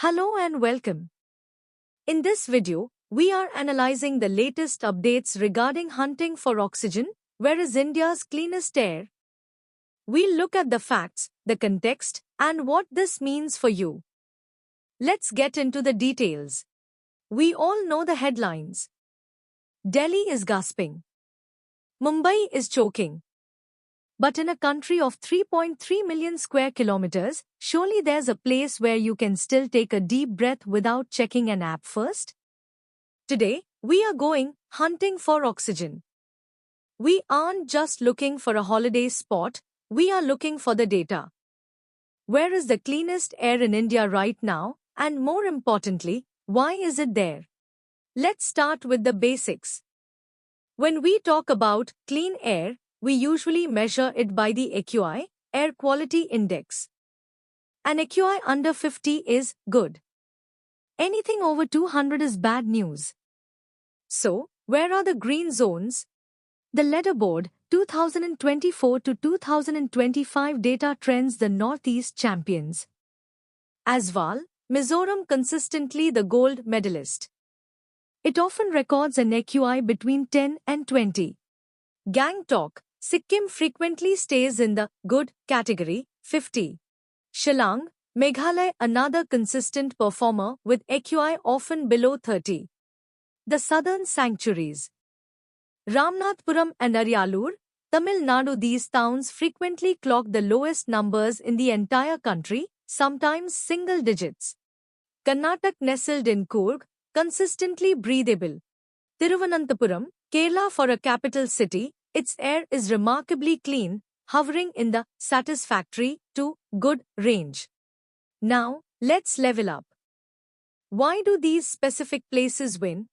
Hello and welcome. In this video, we are analyzing the latest updates regarding hunting for oxygen, where is India's cleanest air. We'll look at the facts, the context, and what this means for you. Let's get into the details. We all know the headlines. Delhi is gasping. Mumbai is choking. But in a country of 3.3 million square kilometers, surely there's a place where you can still take a deep breath without checking an app first? Today, we are going hunting for oxygen. We aren't just looking for a holiday spot, we are looking for the data. Where is the cleanest air in India right now, and more importantly, why is it there? Let's start with the basics. When we talk about clean air, we usually measure it by the AQI, Air Quality Index. An AQI under 50 is good. Anything over 200 is bad news. So, where are the green zones? The leaderboard, 2024 to 2025 data trends the Northeast champions. Aizwal, Mizoram consistently the gold medalist. It often records an AQI between 10 and 20. Gangtok, Sikkim frequently stays in the good category, 50. Shillong, Meghalaya another consistent performer with AQI often below 30. The southern sanctuaries. Ramnathpuram and Aryalur, Tamil Nadu. These towns frequently clock the lowest numbers in the entire country, sometimes single digits. Karnataka nestled in Coorg, consistently breathable. Thiruvananthapuram, Kerala for a capital city, its air is remarkably clean, hovering in the satisfactory to good range. Now, let's level up. Why do these specific places win?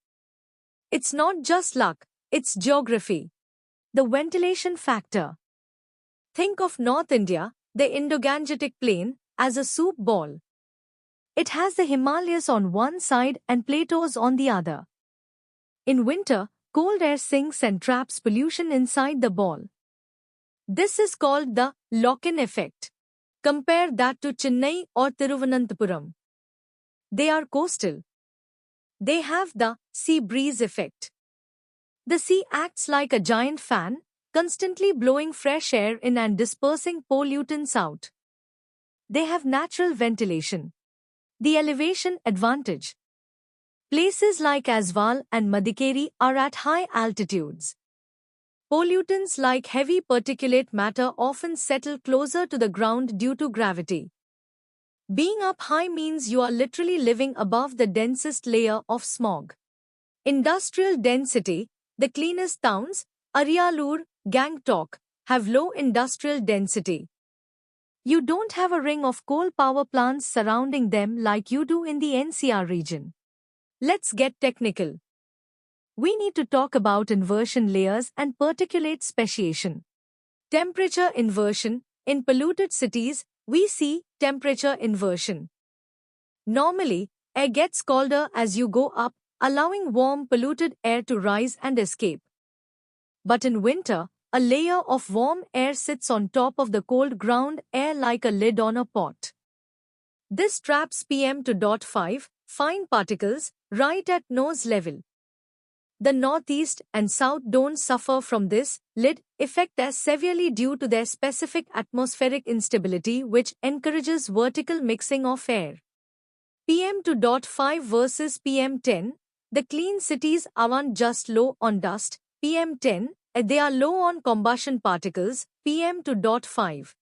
It's not just luck, it's geography. The ventilation factor. Think of North India, the Indo-Gangetic Plain, as a soup ball. It has the Himalayas on one side and plateaus on the other. In winter, cold air sinks and traps pollution inside the ball. This is called the lock-in effect. Compare that to Chennai or Thiruvananthapuram. They are coastal. They have the sea breeze effect. The sea acts like a giant fan, constantly blowing fresh air in and dispersing pollutants out. They have natural ventilation. The elevation advantage. Places like Aizwal and Madikeri are at high altitudes. Pollutants like heavy particulate matter often settle closer to the ground due to gravity. Being up high means you are literally living above the densest layer of smog. Industrial density. The cleanest towns, Aryalur, Gangtok, have low industrial density. You don't have a ring of coal power plants surrounding them like you do in the NCR region. Let's get technical. We need to talk about inversion layers and particulate speciation. Temperature inversion. In polluted cities, we see temperature inversion. Normally, air gets colder as you go up, allowing warm polluted air to rise and escape. But in winter, a layer of warm air sits on top of the cold ground air like a lid on a pot. This traps PM2.5, fine particles, right at nose level. The Northeast and South don't suffer from this lid effect as severely due to their specific atmospheric instability, which encourages vertical mixing of air. PM2.5 versus PM10. The clean cities aren't just low on dust, PM10, they are low on combustion particles, PM2.5.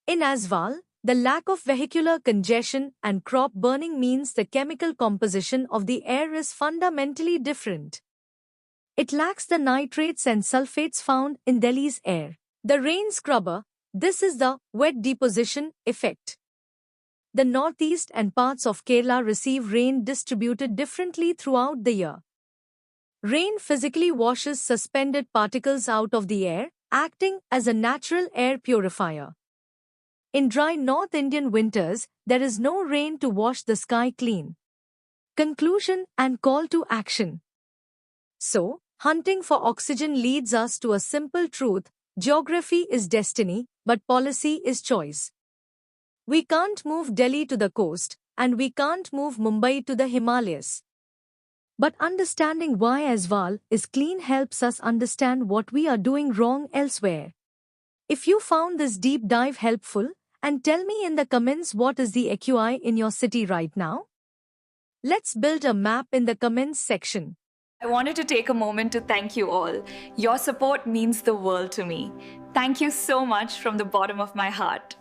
In Aizwal, the lack of vehicular congestion and crop burning means the chemical composition of the air is fundamentally different. It lacks the nitrates and sulfates found in Delhi's air. The rain scrubber. This is the wet deposition effect. The Northeast and parts of Kerala receive rain distributed differently throughout the year. Rain physically washes suspended particles out of the air, acting as a natural air purifier. In dry North Indian winters, there is no rain to wash the sky clean. Conclusion and call to action. So, hunting for oxygen leads us to a simple truth: geography is destiny, but policy is choice. We can't move Delhi to the coast, and we can't move Mumbai to the Himalayas. But understanding why Aswal is clean helps us understand what we are doing wrong elsewhere. If you found this deep dive helpful, and tell me in the comments what is the AQI in your city right now. Let's build a map in the comments section. I wanted to take a moment to thank you all. Your support means the world to me. Thank you so much from the bottom of my heart.